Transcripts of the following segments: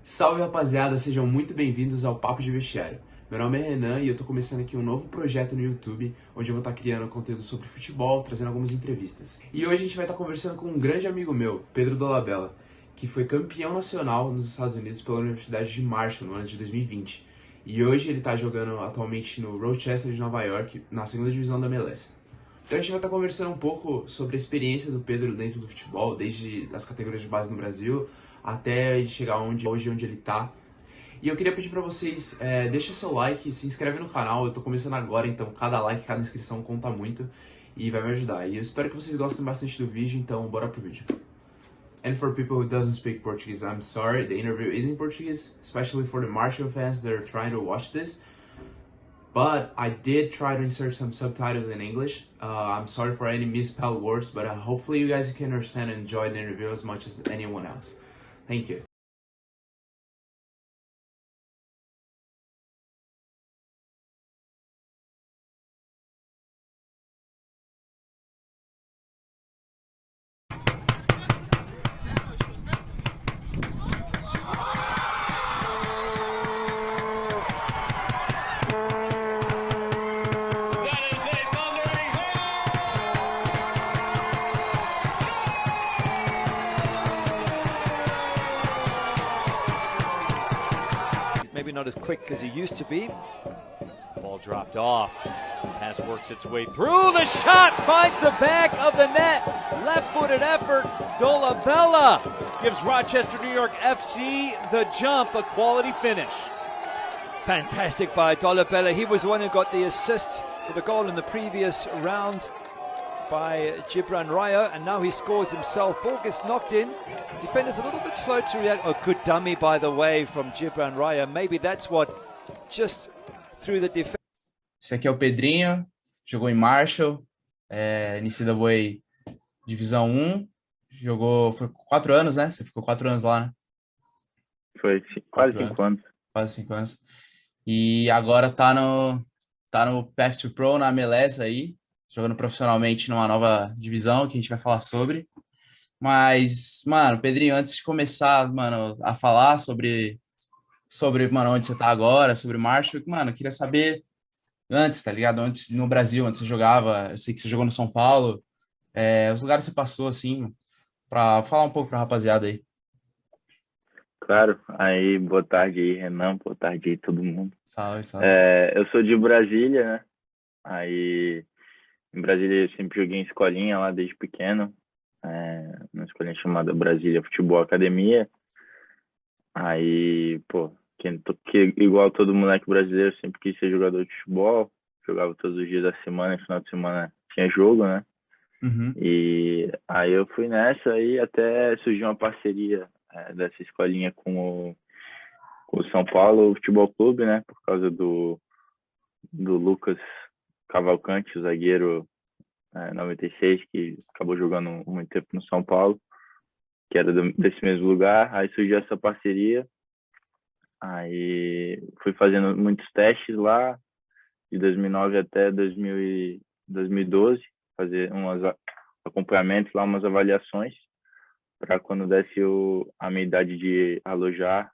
Salve rapaziada, sejam muito bem-vindos ao Papo de Vestiário. Meu nome é Renan e eu tô começando aqui um novo projeto no YouTube, onde eu vou estar criando conteúdo sobre futebol, trazendo algumas entrevistas. E hoje a gente vai estar conversando com um grande amigo meu, Pedro Dolabella, que foi campeão nacional nos Estados Unidos pela Universidade de Marshall no ano de 2020. E hoje ele está jogando atualmente no Rochester de Nova York, na segunda divisão da MLS. Então a gente vai estar conversando um pouco sobre a experiência do Pedro dentro do futebol, desde as categorias de base no Brasil até chegar hoje onde ele está. E eu queria pedir para vocês, deixa seu like, se inscreve no canal, eu tô começando agora, então cada like, cada inscrição conta muito e vai me ajudar. E eu espero que vocês gostem bastante do vídeo, então bora pro vídeo. And for people who doesn't speak Portuguese, I'm sorry, the interview is in Portuguese, especially for the Marshall fans that are trying to watch this. But I did try to insert some subtitles in English. I'm sorry for any misspelled words, but hopefully you guys can understand and enjoy the interview as much as anyone else. Thank you. Maybe not as quick as he used to be. Ball dropped off. Pass works its way through. The shot finds the back of the net. Left-footed effort. Dolabella gives Rochester, New York FC the jump. A quality finish. Fantastic by Dolabella. He was the one who got the assist for the goal in the previous round by Gibran Raya, and now he scores himself. Ball gets knocked in. Defender's a little bit slow to react. Oh, good dummy, by the way, from Gibran Raya. Maybe that's what just threw the defense. Esse aqui é o Pedrinho, jogou em Marshall, NCAA Divisão 1, foi 4 anos, né? Você ficou 4 anos lá, né? Foi quase 5 anos. Quase 5 anos. E agora tá no Path to Pro, na MLS aí, jogando profissionalmente numa nova divisão que a gente vai falar sobre. Mas, mano, Pedrinho, antes de começar, mano, a falar sobre mano, onde você tá agora, sobre Marshall, mano, eu queria saber antes, tá ligado? Antes, no Brasil, onde você jogava, eu sei que você jogou no São Paulo, os lugares que você passou, assim, pra falar um pouco pra rapaziada aí. Claro, aí boa tarde aí, Renan, boa tarde aí todo mundo. Salve, salve. Eu sou de Brasília, né? Aí em Brasília eu sempre joguei em escolinha lá desde pequeno, uma escolinha chamada Brasília Futebol Academia. Aí, pô, igual todo moleque brasileiro, sempre quis ser jogador de futebol, jogava todos os dias da semana, final de semana tinha jogo, né? Uhum. E aí eu fui nessa e até surgiu uma parceria dessa escolinha com o São Paulo Futebol Clube, né? Por causa do Lucas Cavalcante, o zagueiro 96, que acabou jogando muito tempo no São Paulo, que era desse mesmo lugar. Aí surgiu essa parceria. Aí fui fazendo muitos testes lá, de 2009 até 2012, fazer uns acompanhamentos lá, umas avaliações, para quando desse a minha idade de alojasse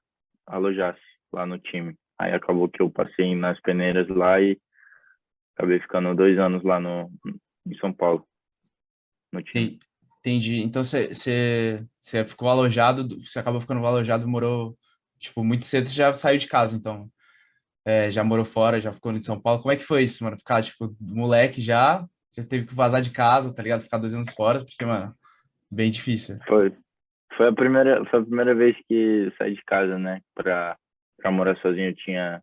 lá no time. Aí acabou que eu passei nas peneiras lá e acabei ficando 2 anos lá em São Paulo, no time. Entendi. Então você ficou alojado, você acabou ficando alojado, morou, tipo, muito cedo, você já saiu de casa, então. Já morou fora, já ficou no de São Paulo. Como é que foi isso, mano? Ficar, tipo, moleque já teve que vazar de casa, tá ligado? Ficar 2 anos fora, porque, mano, bem difícil. Foi a primeira vez que saí de casa, né? Pra morar sozinho. Eu tinha.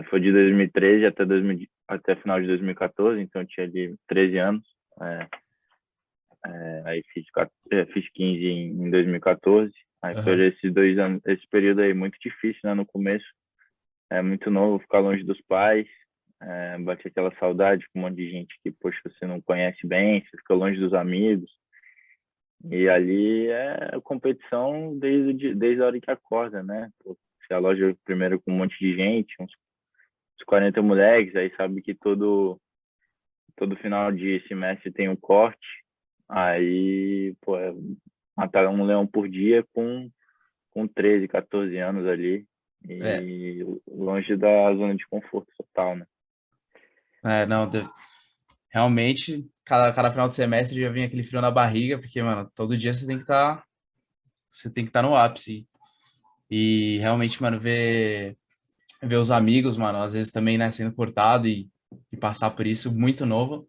Foi de 2013 até final de 2014, então eu tinha ali 13 anos. Aí fiz 15 em 2014. Aí foi esses 2 anos, esse período aí muito difícil, né? No começo. Muito novo, ficar longe dos pais. Bate aquela saudade com um monte de gente que, poxa, você não conhece bem, você fica longe dos amigos. E ali é competição desde a hora que acorda, né? Pô, você aloja primeiro com um monte de gente, uns 40 moleques, aí sabe que todo final de semestre tem um corte. Aí, pô, matar um leão por dia com com 13, 14 anos ali É, e longe da zona de conforto total, né? não, realmente, cada final de semestre já vem aquele frio na barriga, porque, mano, todo dia você tem que estar no ápice. E realmente, mano, ver os amigos, mano, às vezes também, né, sendo cortado e passar por isso muito novo,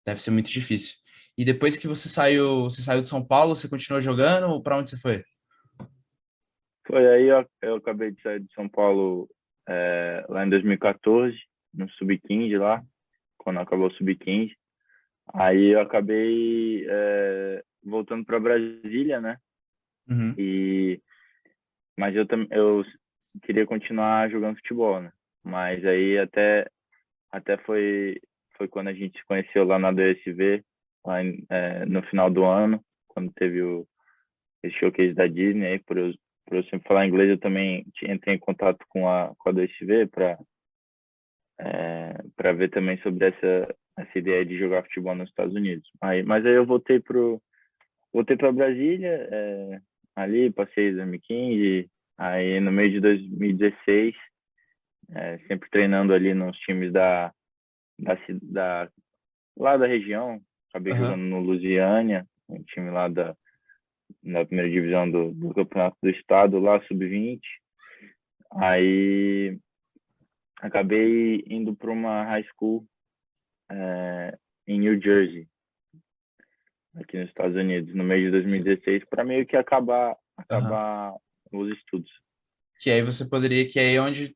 deve ser muito difícil. E depois que você saiu de São Paulo, você continuou jogando ou pra onde você foi? Foi aí eu acabei de sair de São Paulo lá em 2014, no Sub-15 lá, quando acabou o Sub-15. Aí eu acabei voltando para Brasília, né? Uhum, E mas eu queria continuar jogando futebol, né? Mas aí até foi quando a gente se conheceu lá na DSV, no final do ano, quando teve esse showcase da Disney, aí por eu sempre falar inglês, eu também entrei em contato com a DSV para ver também sobre essa ideia de jogar futebol nos Estados Unidos. Mas aí eu voltei para Brasília, ali passei 2015, aí no meio de 2016, sempre treinando ali nos times da lá da região, acabei jogando aham, no Lusiânia, um time lá na primeira divisão do Campeonato do Estado, lá sub-20. Aí acabei indo para uma high school em New Jersey, aqui nos Estados Unidos, no mês de Sim, 2016, para meio que aham. acabar os estudos. Que aí você poderia, que é aí onde,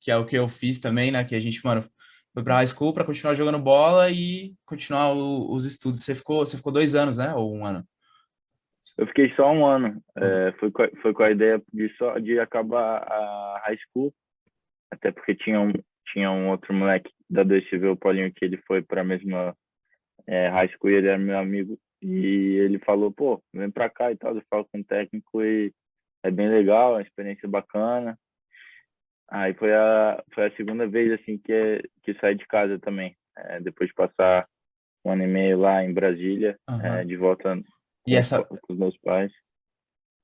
que é o que eu fiz também, né, que a gente, mano, foi pra high school pra continuar jogando bola e continuar os estudos. Você ficou 2 anos, né, ou 1 ano? Eu fiquei só um ano, Ou- foi com a ideia de acabar a high school, até porque tinha um outro moleque da DCV, o Paulinho, que ele foi para a mesma high school e ele era meu amigo. E ele falou, pô, vem pra cá e tal, eu falo com o técnico e é bem legal, é uma experiência bacana. Aí foi a segunda vez, assim, que saí de casa também, depois de passar um ano e meio lá em Brasília, Aham. de volta E essa, com os meus pais.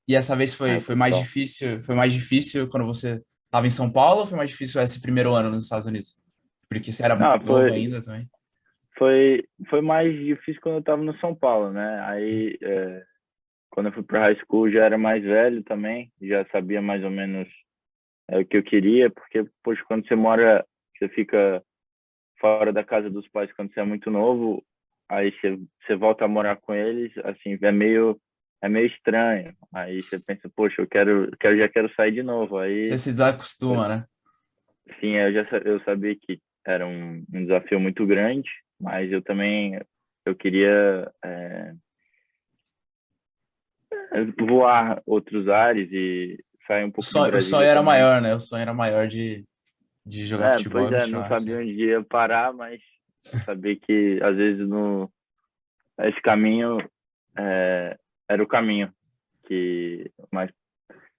e essa vez Aí foi foi só. foi mais difícil quando você estava em São Paulo ou foi mais difícil esse primeiro ano nos Estados Unidos? Porque você era Não, novo ainda também. foi mais difícil quando eu tava no São Paulo, né? Aí, quando eu fui para high school, já era mais velho também, já sabia mais ou menos o que eu queria, porque, poxa, quando você fica fora da casa dos pais quando você é muito novo, aí você volta a morar com eles, assim, é meio estranho. Aí você pensa, poxa, já quero sair de novo. Você Aí, se desacostuma, né? sim, eu sabia que era um desafio muito grande, mas eu queria voar outros ares e sair um pouco de O sonho Brasília era também. maior, né? O sonho era maior de jogar futebol Pois e é, não continuar, sabia assim. onde ia parar, mas eu sabia que às vezes no esse caminho era o caminho mais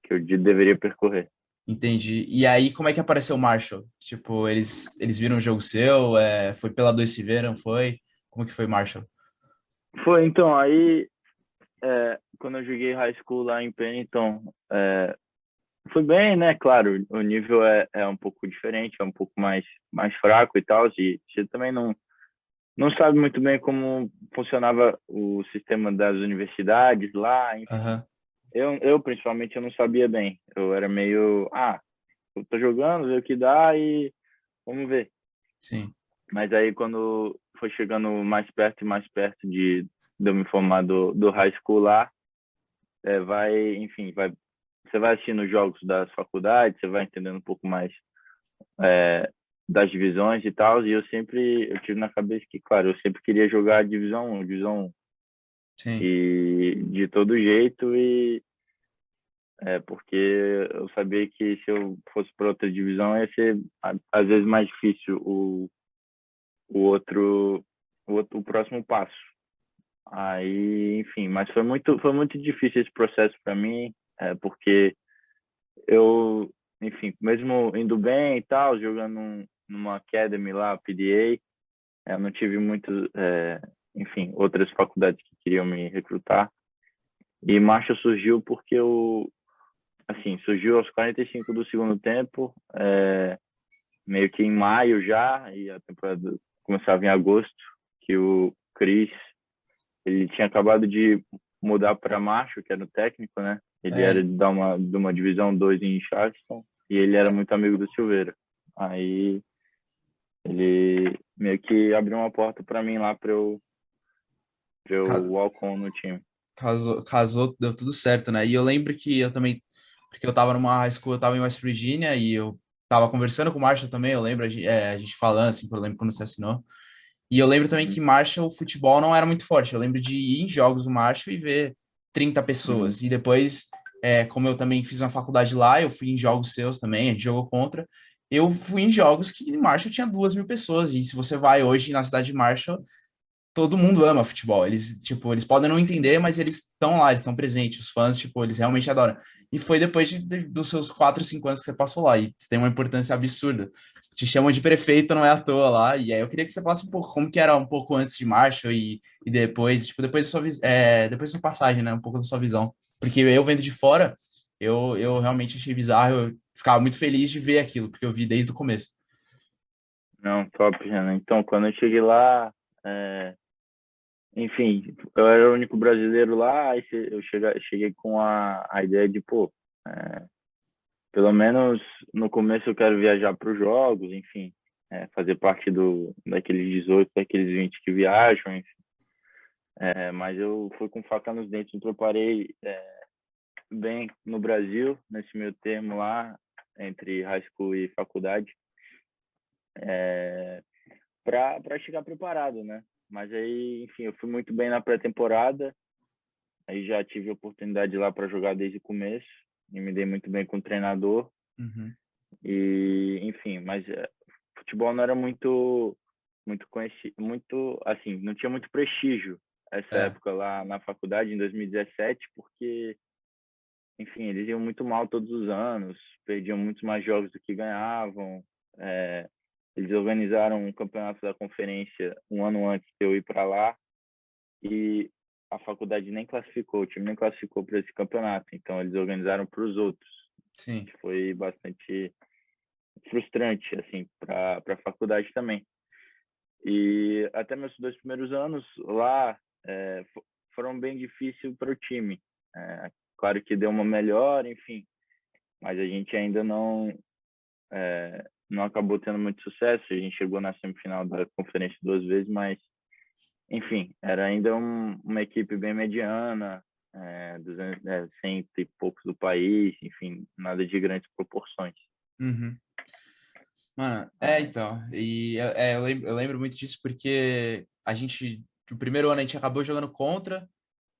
que eu deveria percorrer. Entendi. E aí, como é que apareceu o Marshall? Tipo, eles viram o jogo seu? Foi pela 2CV, não foi? Como que foi Marshall? Foi então aí quando eu joguei high school lá em Pennington, foi bem, né? Claro, o nível é um pouco diferente, é um pouco mais fraco e tal. E você também não sabe muito bem como funcionava o sistema das universidades lá. Enfim, Aham, eu principalmente eu não sabia bem. Eu era meio, eu tô jogando, ver o que dá e vamos ver. sim. Mas aí quando foi chegando mais perto e mais perto de eu me formar do high school lá, enfim, você vai assistindo os jogos das faculdades, você vai entendendo um pouco mais é, das divisões e tal, e eu tive na cabeça que, claro, eu sempre queria jogar a divisão 1 Sim. e de todo jeito, porque eu sabia que se eu fosse para outra divisão ia ser às vezes mais difícil o outro, o próximo passo. Aí, enfim, mas foi muito difícil esse processo para mim, porque eu, enfim, mesmo indo bem e tal, jogando numa academy lá, PDA, eu não tive muito, enfim, outras faculdades que queriam me recrutar. E Marshall surgiu porque assim, surgiu aos 45 do segundo tempo, meio que em maio já, e a temporada começava em agosto, que o Chris, ele tinha acabado de mudar para Marshall, que era o técnico, né? Ele É, era de uma divisão 2 em Charleston, e ele era muito amigo do Silveira. Aí ele meio que abriu uma porta para mim lá para eu ca- walk on no time. casou, deu tudo certo, né? E eu lembro que eu também, porque eu tava numa high school, eu tava em West Virginia e eu tava conversando com o Marshall também, eu lembro a gente falando, assim, eu lembro quando você assinou. E eu lembro também que Uhum, Marshall, o futebol não era muito forte. Eu lembro de ir em jogos do Marshall e ver 30 uhum. pessoas. E depois, como eu também fiz uma faculdade lá, eu fui em jogos seus também, a gente jogou contra. Eu fui em jogos que em Marshall tinha 2.000 pessoas. E se você vai hoje na cidade de Marshall, todo mundo ama futebol. Eles, tipo, eles podem não entender, mas eles estão lá, eles estão presentes. Os fãs, tipo, eles realmente adoram. E foi depois dos seus 4, 5 anos que você passou lá. E tem uma importância absurda. Te chamam de prefeito, não é à toa lá. E aí eu queria que você falasse um pouco como que era um pouco antes de Marshall e depois, tipo, depois da sua, depois da sua passagem, né? Um pouco da sua visão. Porque eu vendo de fora, eu realmente achei bizarro. Eu ficava muito feliz de ver aquilo, porque eu vi desde o começo. Não, top, Renan. Então, quando eu cheguei lá, é, enfim, eu era o único brasileiro lá, aí cheguei com a ideia de, pô, é, pelo menos no começo eu quero viajar para os jogos, enfim, fazer parte daqueles 18, daqueles 20 que viajam, enfim. Mas eu fui com faca nos dentes, me preparei bem no Brasil, nesse meio termo lá, entre high school e faculdade, para chegar preparado, né? Mas aí, enfim, eu fui muito bem na pré-temporada, aí já tive a oportunidade lá para jogar desde o começo, e me dei muito bem com o treinador, Uhum. e enfim, mas futebol não era muito conhecido, muito assim, não tinha muito prestígio essa É. época lá na faculdade em 2017, porque enfim, eles iam muito mal todos os anos, perdiam muitos mais jogos do que ganhavam. É, eles organizaram um campeonato da conferência um ano antes de eu ir para lá e a faculdade nem classificou, o time nem classificou para esse campeonato. Então eles organizaram para os outros, Sim. que foi bastante frustrante assim para a faculdade também. E até meus 2 primeiros anos lá foram bem difíceis para o time. Claro que deu uma melhora, enfim, mas a gente ainda não acabou tendo muito sucesso. A gente chegou na semifinal da conferência 2 vezes, mas enfim, era ainda uma equipe bem mediana, 100 e poucos do país, enfim, nada de grandes proporções. Uhum. Mano, então, eu lembro muito disso porque o primeiro ano a gente acabou jogando contra,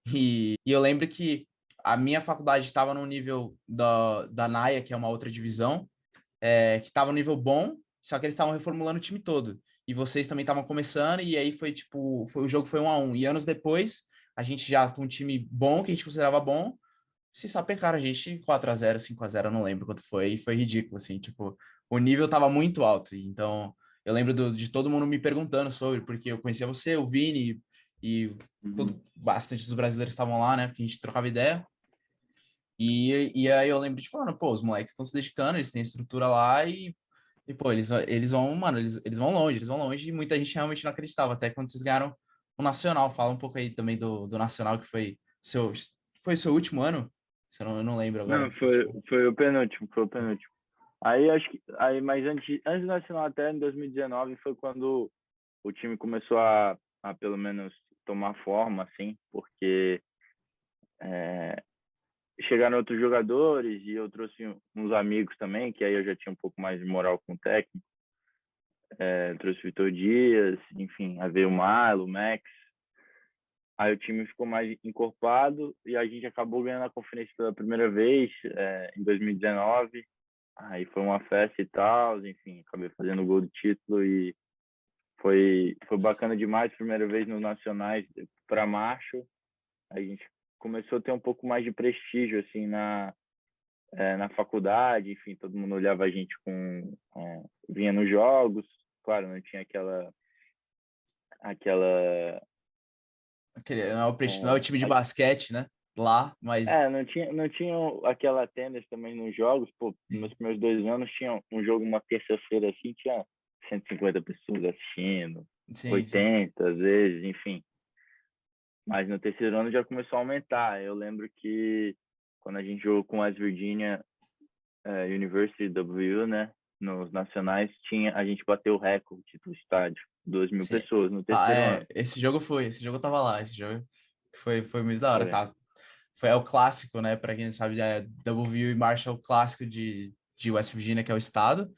e eu lembro que a minha faculdade estava no nível da NAIA, que é uma outra divisão, que estava no nível bom, só que eles estavam reformulando o time todo, e vocês também estavam começando, e aí foi tipo, o jogo foi 1-1, e anos depois, a gente já com um time bom, que a gente considerava bom, se sapecaram a gente 4-0, 5-0, eu não lembro quanto foi, e foi ridículo, assim, tipo, o nível tava muito alto, então eu lembro de todo mundo me perguntando sobre, porque eu conhecia você, o Vini, e Uhum. bastante dos brasileiros estavam lá, né, porque a gente trocava ideia, e aí eu lembro de falando, pô, os moleques estão se dedicando, eles têm estrutura lá, e pô, eles vão, mano, eles vão longe, e muita gente realmente não acreditava, até quando vocês ganharam o Nacional, fala um pouco aí também do Nacional, que foi seu último ano? Eu não lembro Não, agora. foi o penúltimo, foi o penúltimo. Aí acho que mas antes do Nacional até em 2019 foi quando o time começou a pelo menos tomar forma, assim, porque é, chegaram outros jogadores e eu trouxe uns amigos também, que aí eu já tinha um pouco mais de moral com o técnico. Trouxe o Vitor Dias, enfim, aí veio o Marlo, o Max. Aí o time ficou mais encorpado e a gente acabou ganhando a conferência pela primeira vez em 2019. Aí foi uma festa e tal, enfim, acabei fazendo o gol do título e foi bacana demais. Primeira vez nos nacionais para Marshall. A gente começou a ter um pouco mais de prestígio assim na faculdade, enfim, todo mundo olhava a gente vinha nos jogos, claro, não tinha aquela Não é o time de basquete, né? lá, mas Não tinha aquela tênis também nos jogos, pô, nos primeiros 2 anos tinha um jogo uma terça-feira assim, tinha 150 pessoas assistindo, sim, sim. 80 às vezes, enfim. Mas no terceiro ano já começou a aumentar. Eu lembro que quando a gente jogou com West Virginia University W, né, nos nacionais, a gente bateu o recorde do estádio, 2.000 Sim. pessoas no terceiro ano. Esse jogo eu tava lá, esse jogo foi muito da hora, Foi. tá? É o clássico, né? Para quem não sabe, W e Marshall, o clássico de West Virginia, que é o estado.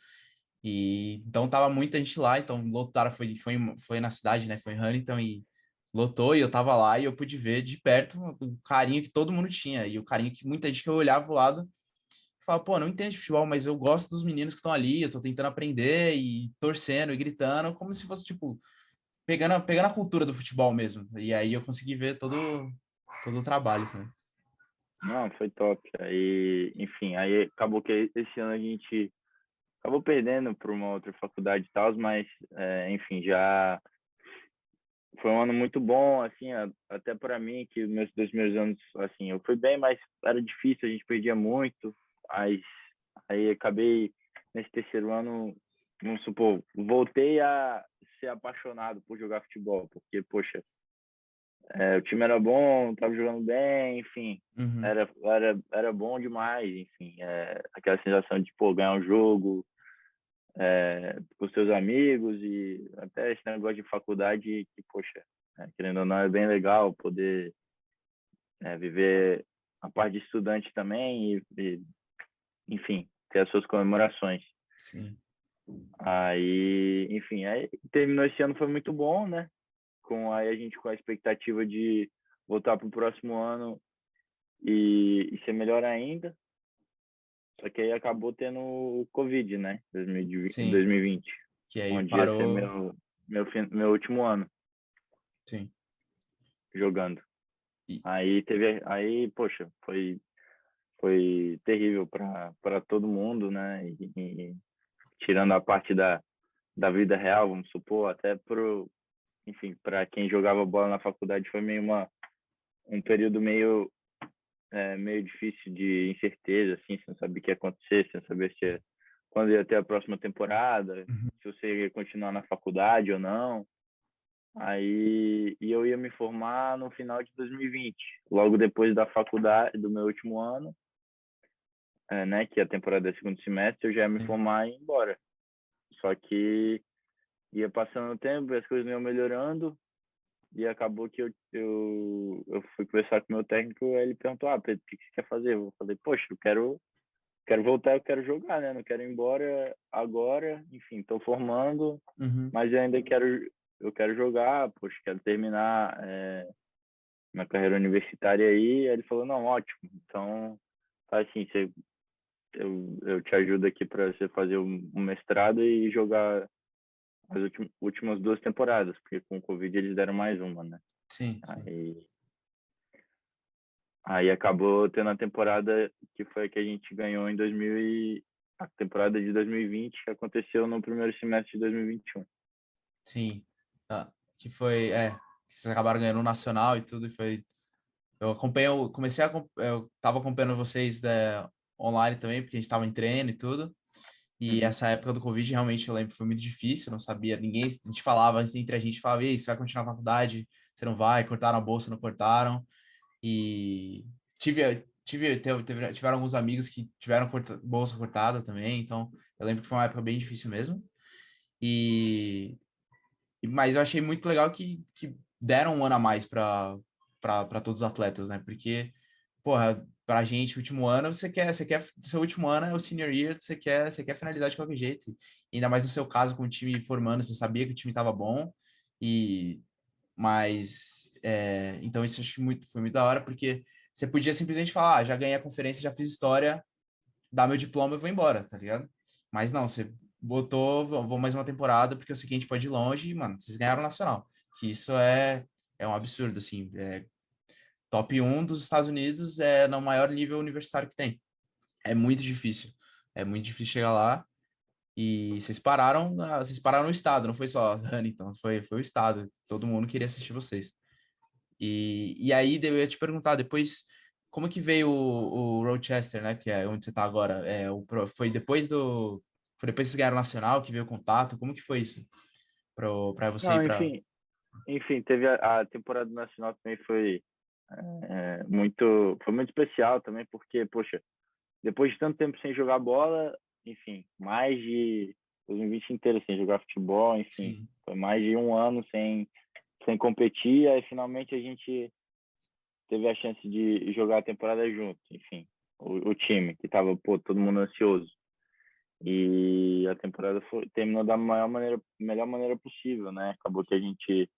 E então tava muita gente lá, então lotaram, foi na cidade, né? Foi em Huntington e lotou, e eu tava lá e eu pude ver de perto o carinho que todo mundo tinha, e o carinho que muita gente que eu olhava pro lado falava, pô, não entendo de futebol, mas eu gosto dos meninos que estão ali, eu tô tentando aprender e torcendo e gritando, como se fosse, tipo, pegando a cultura do futebol mesmo. E aí eu consegui ver todo o trabalho também. Não, foi top. Aí, enfim, aí acabou que esse ano a gente acabou perdendo para uma outra faculdade e tal, mas, enfim, já foi um ano muito bom, assim, até para mim, que meus 2 primeiros anos, assim, eu fui bem, mas era difícil, a gente perdia muito, mas aí acabei, nesse terceiro ano, vamos supor, voltei a ser apaixonado por jogar futebol, porque, poxa, o time era bom, tava jogando bem, enfim, Uhum. era bom demais, enfim, aquela sensação de, pô, ganhar um jogo, com seus amigos e até esse negócio de faculdade que, poxa, querendo ou não, é bem legal poder viver a parte de estudante também enfim, ter as suas comemorações. Sim. Aí, enfim, aí terminou esse ano, foi muito bom, né? Aí a gente com a expectativa de voltar para o próximo ano e ser melhor ainda. Só que aí acabou tendo o Covid, né? Sim. 2020, Que aí onde ia ser parou. meu último ano Sim. jogando. E, Aí, poxa, foi terrível para todo mundo, né? Tirando a parte da vida real, vamos supor, até enfim, para quem jogava bola na faculdade foi meio um período meio difícil de incerteza, assim, você não sabia o que ia acontecer, você não sabia quando ia ter a próxima temporada, uhum. se você ia continuar na faculdade ou não. E eu ia me formar no final de 2020, logo depois da faculdade, do meu último ano, né, que a temporada é segundo semestre, eu já ia me Sim. formar e ir embora. Só que ia passando o tempo, as coisas iam melhorando, e acabou que eu fui conversar com o meu técnico, e ele perguntou, Pedro, o que você quer fazer? Eu falei, poxa, eu quero voltar, eu quero jogar, né? Não quero ir embora agora, enfim, estou formando, Uhum. mas eu quero jogar, poxa, quero terminar minha carreira universitária aí. Ele falou, não, ótimo, então faz assim, eu te ajudo aqui para você fazer um mestrado e jogar as últimas 2 temporadas, porque com o Covid eles deram mais uma, né? Sim, sim. Aí acabou tendo a temporada que foi a que a gente ganhou a temporada de 2020, que aconteceu no primeiro semestre de 2021. Sim. Que foi, vocês acabaram ganhando o Nacional e tudo, e foi... Eu acompanho, eu tava acompanhando vocês online também, porque a gente tava em treino e tudo. E Uhum. essa época do Covid, realmente, eu lembro que foi muito difícil, não sabia, ninguém, a gente falava, entre a gente falava, ei, você vai continuar a faculdade? Você não vai? Cortaram a bolsa, não cortaram? E tiveram alguns amigos que tiveram bolsa cortada também, então eu lembro que foi uma época bem difícil mesmo. Mas eu achei muito legal que deram um ano a mais para todos os atletas, né? Porque, porra, pra gente, último ano, seu último ano é o senior year, você quer finalizar de qualquer jeito. E ainda mais no seu caso, com o time formando, você sabia que o time estava bom, então isso eu acho foi muito da hora, porque você podia simplesmente falar, já ganhei a conferência, já fiz história, dá meu diploma e vou embora, tá ligado? Mas não, você botou, vou mais uma temporada, porque eu sei que a gente pode ir longe, e, mano, vocês ganharam o Nacional. Que isso é um absurdo, assim. Top 1 dos Estados Unidos no maior nível universitário que tem. É muito difícil. É muito difícil chegar lá. E vocês pararam no estado, não foi só Huntington, foi o estado. Todo mundo queria assistir vocês. E aí eu ia te perguntar, depois como que veio o Rochester, né? Que é onde você tá agora? Foi depois que vocês ganharam o Nacional que veio o contato? Como que foi isso? Para você ir Não, para... enfim, teve a temporada nacional também foi muito especial também, porque, poxa, depois de tanto tempo sem jogar bola, enfim, mais de 2020 inteiro sem jogar futebol, enfim, Sim. foi mais de um ano sem competir, aí finalmente a gente teve a chance de jogar a temporada junto, enfim, o time, que tava, pô, todo mundo ansioso. E a temporada terminou da melhor maneira possível, né? Acabou que a gente,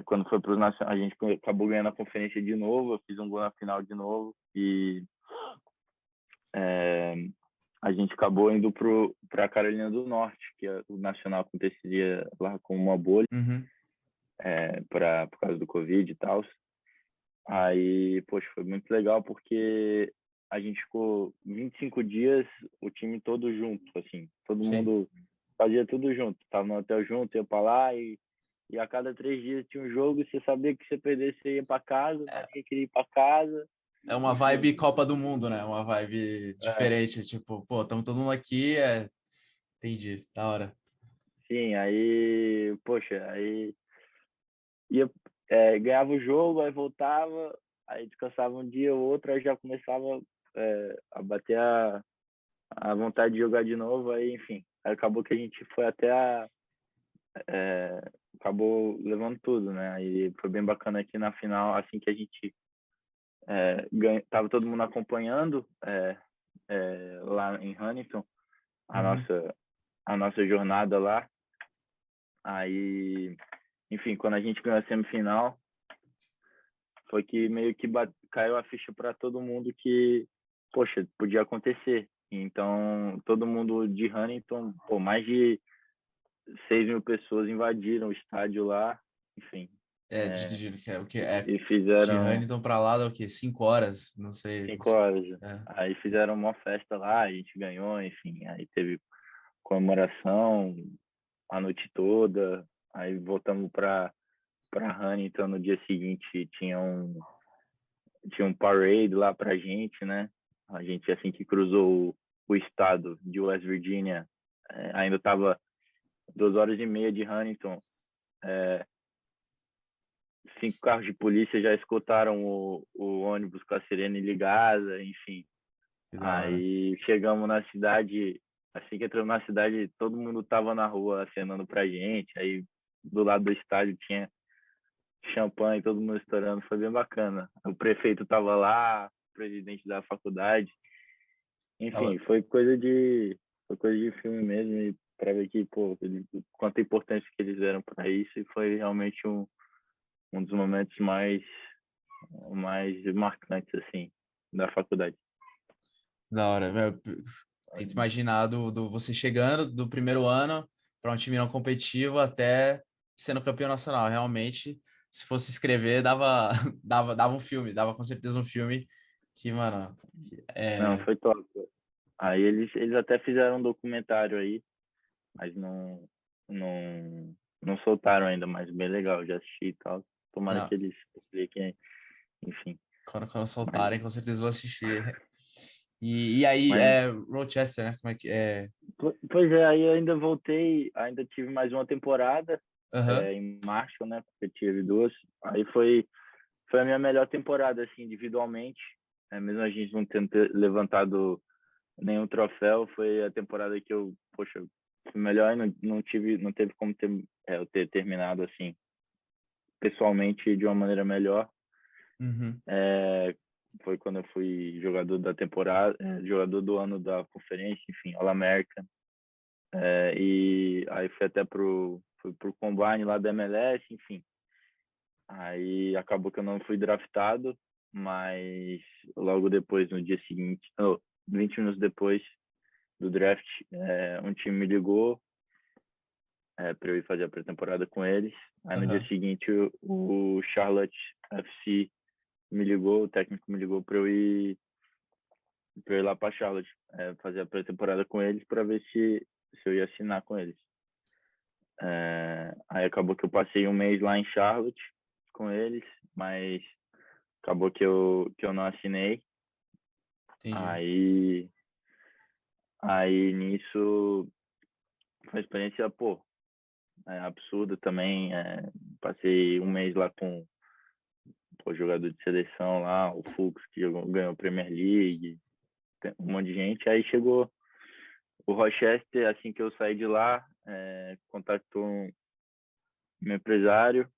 quando foi para os nacionais, a gente acabou ganhando a conferência de novo, eu fiz um gol na final de novo e é, a gente acabou indo para a Carolina do Norte, que o nacional aconteceria lá com uma bolha, Uhum. por causa do Covid e tal. Aí, poxa, foi muito legal porque a gente ficou 25 dias, o time todo junto, assim, todo Sim. mundo fazia tudo junto, tava no hotel junto, ia para lá e a cada 3 dias tinha um jogo e você sabia que se você perdesse você ia para casa, mas ninguém queria ir para casa. É uma Enfim, vibe Copa do Mundo, né? Uma vibe é, diferente, tipo, pô, estamos todo mundo aqui, entendi, da hora. sim, aí, poxa, aí ia, ganhava o jogo, aí voltava, aí descansava um dia ou outro, aí já começava a bater a vontade de jogar de novo, aí, enfim, aí acabou que a gente foi é, acabou levando tudo, né? Aí foi bem bacana aqui na final, assim que a gente tava todo mundo acompanhando lá em Huntington, a Uhum. nossa, a nossa jornada lá, aí, enfim, quando a gente ganhou a semifinal, foi que meio que caiu a ficha para todo mundo que, poxa, podia acontecer. Então, todo mundo de Huntington, pô, mais de 6.000 pessoas invadiram o estádio lá, enfim, Que é o que é e de fizeram Huntington para lá dá o quê? 5 horas, não sei. 5 horas. É. Aí fizeram uma festa lá, a gente ganhou, enfim, aí teve comemoração a noite toda, aí voltamos para Huntington no dia seguinte, tinha um parade lá pra gente, né? A gente, assim que cruzou o estado de West Virginia, ainda estava 2 horas e meia de Huntington, 5 carros de polícia já escoltaram o ônibus com a sirene ligada, enfim. Que da hora. Aí chegamos na cidade, assim que entramos na cidade, todo mundo tava na rua acenando pra gente, aí do lado do estádio tinha champanhe, todo mundo estourando, foi bem bacana. O prefeito tava lá, o presidente da faculdade, enfim, Tava- foi coisa de filme mesmo, e para ver que, pô, quanta importância que eles deram para isso, e foi realmente um dos momentos mais marcantes, assim, da faculdade. Da hora. Eu tento imaginar você chegando do primeiro ano para um time não competitivo até sendo campeão nacional. Realmente, se fosse escrever, dava, dava um filme, dava com certeza um filme que, mano, Não, é, foi top. Aí eles até fizeram um documentário aí, mas não soltaram ainda, mas bem legal, já assisti e tal. Tomara não, que eles expliquem, enfim. quando Mas, soltarem, com certeza vou assistir. E aí, mas Rochester, né? Como é que é? pois é, aí eu ainda voltei, ainda tive mais uma temporada Aham, em Marshall, né? Porque tive duas. Aí foi a minha melhor temporada, assim, individualmente. Mesmo a gente não tendo levantado nenhum troféu, foi a temporada que eu, poxa, fui melhor e não teve como eu ter terminado, assim, pessoalmente de uma maneira melhor. uhum, Foi quando eu fui jogador da temporada, jogador do ano da conferência, enfim, All-American. E aí fui pro Combine lá da MLS, enfim. Aí acabou que eu não fui draftado, mas logo depois, no dia seguinte, 20 minutos depois do draft, um time me ligou para eu ir fazer a pré-temporada com eles. Aí no dia aham, seguinte o Charlotte FC me ligou, o técnico me ligou para eu ir lá para Charlotte fazer a pré-temporada com eles para ver se eu ia assinar com eles. Aí acabou que eu passei um mês lá em Charlotte com eles, mas acabou que eu não assinei. Entendi. Aí nisso foi uma experiência, pô, absurda também. Passei um mês lá com o jogador de seleção lá, o Fux, que ganhou a Premier League, um monte de gente. Aí chegou o Rochester, assim que eu saí de lá, contactou meu empresário.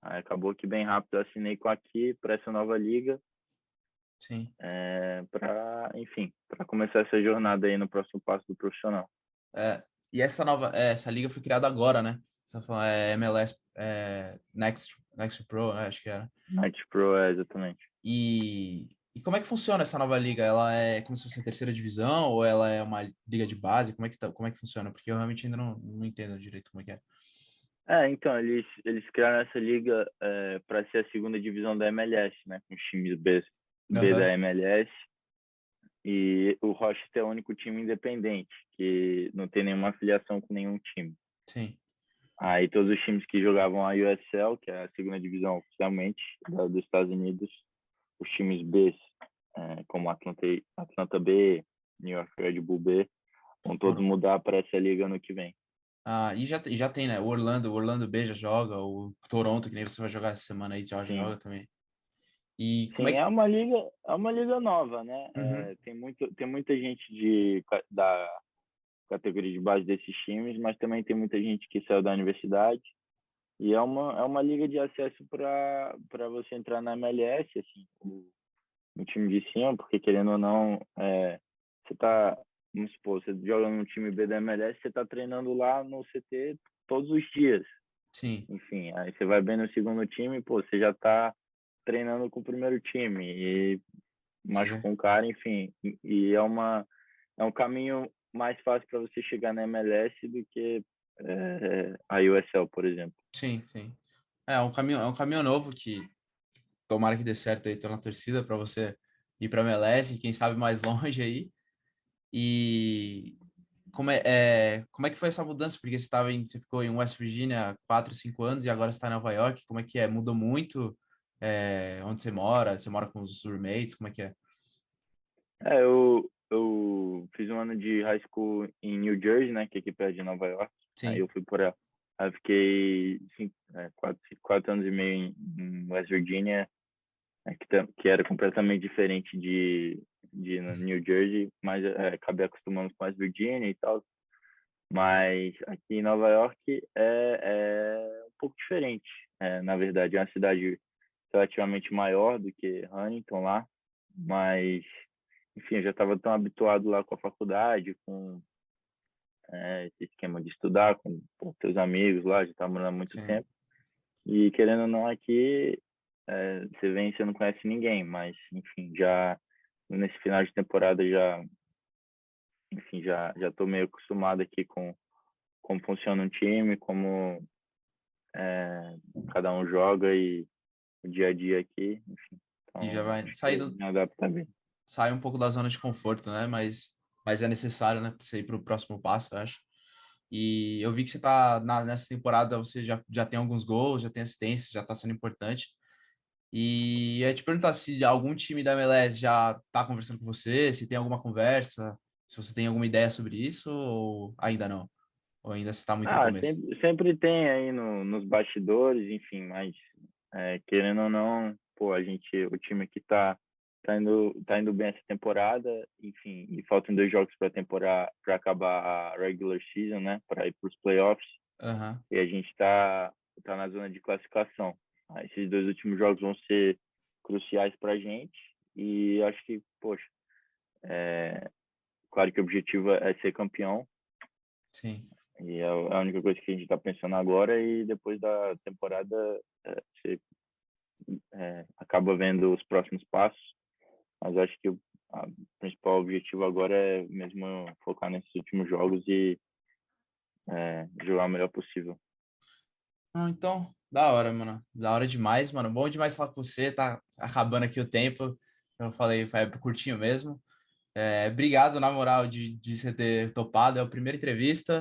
Aí acabou que bem rápido eu assinei com aqui para essa nova liga, Sim. enfim, para começar essa jornada aí no próximo passo do profissional. E essa liga foi criada agora, né? Você falou, MLS Next Pro, acho que era. Next Pro, exatamente. E como é que funciona essa nova liga? Ela é como se fosse a terceira divisão ou ela é uma liga de base? Como é que funciona? Porque eu realmente ainda não entendo direito como é que é. Então, eles criaram essa liga para ser a segunda divisão da MLS, né? Com os times B da MLS. E o Rochester é o único time independente, que não tem nenhuma afiliação com nenhum time. Sim. Aí todos os times que jogavam a USL, que é a segunda divisão oficialmente dos Estados Unidos, os times B, como Atlanta B, New York Red Bull B, vão todos mudar para essa liga ano que vem. E já tem, né? O Orlando B já joga, o Toronto, que nem você vai jogar essa semana aí, já joga também. E como Sim, é que... é uma liga nova, né? Uhum. Tem muita gente da categoria de base desses times, mas também tem muita gente que saiu da universidade. E é uma liga de acesso para você entrar na MLS, assim, no time de cima, porque querendo ou não, você tá, vamos supor, você joga no time B da MLS, você tá treinando lá no CT todos os dias. Sim. Enfim, aí você vai bem no segundo time, pô, você já tá treinando com o primeiro time e machucou um cara, enfim. E é um caminho mais fácil para você chegar na MLS do que a USL, por exemplo. Sim. É um caminho novo que tomara que dê certo aí, tô na torcida para você ir para MLS, quem sabe mais longe aí. E como é que foi essa mudança? Porque você ficou em West Virginia há 4, 5 anos e agora está em Nova York. Como é que é? Mudou muito? Onde você mora? Você mora com os roommates? Como é que é? Eu fiz um ano de high school em New Jersey, né, que é aqui perto de Nova York. Aí Sim. eu fui por ela. Aí eu fiquei 4 anos e meio em West Virginia, que era completamente diferente de New Jersey, mas acabei acostumando com West Virginia e tal. Mas aqui em Nova York é um pouco diferente. Na verdade, é uma cidade relativamente maior do que Huntington lá, mas enfim, eu já estava tão habituado lá com a faculdade, com esse esquema de estudar com teus amigos lá, já estava morando há muito tempo. E querendo ou não, aqui você vem e você não conhece ninguém, mas enfim, já nesse final de temporada já estou meio acostumado aqui com como funciona um time, como cada um joga e o dia a dia aqui, enfim. Então, E já vai acho que me adapta bem. sai um pouco da zona de conforto, né? Mas é necessário, né? Para você ir para o próximo passo, eu acho. E eu vi que você tá nessa temporada, você já tem alguns gols, já tem assistência, já tá sendo importante. E eu ia te perguntar se algum time da MLS já tá conversando com você, se tem alguma conversa, se você tem alguma ideia sobre isso, ou ainda não? Ou ainda você tá muito no começo? Sempre tem aí nos bastidores, enfim, mas querendo ou não, pô, o time aqui tá indo bem essa temporada, enfim, e faltam 2 jogos para acabar a regular season, né, para ir para os playoffs. E a gente tá na zona de classificação. Esses 2 últimos jogos vão ser cruciais para a gente e acho que, poxa, claro que o objetivo é ser campeão. Sim. E é a única coisa que a gente está pensando agora, e depois da temporada você acaba vendo os próximos passos. Mas acho que o principal objetivo agora é mesmo focar nesses últimos jogos e jogar o melhor possível. Então, da hora, mano. Da hora demais, mano. Bom demais falar com você. Tá acabando aqui o tempo. Eu falei, foi curtinho mesmo. Obrigado, na moral, de você ter topado. É a primeira entrevista.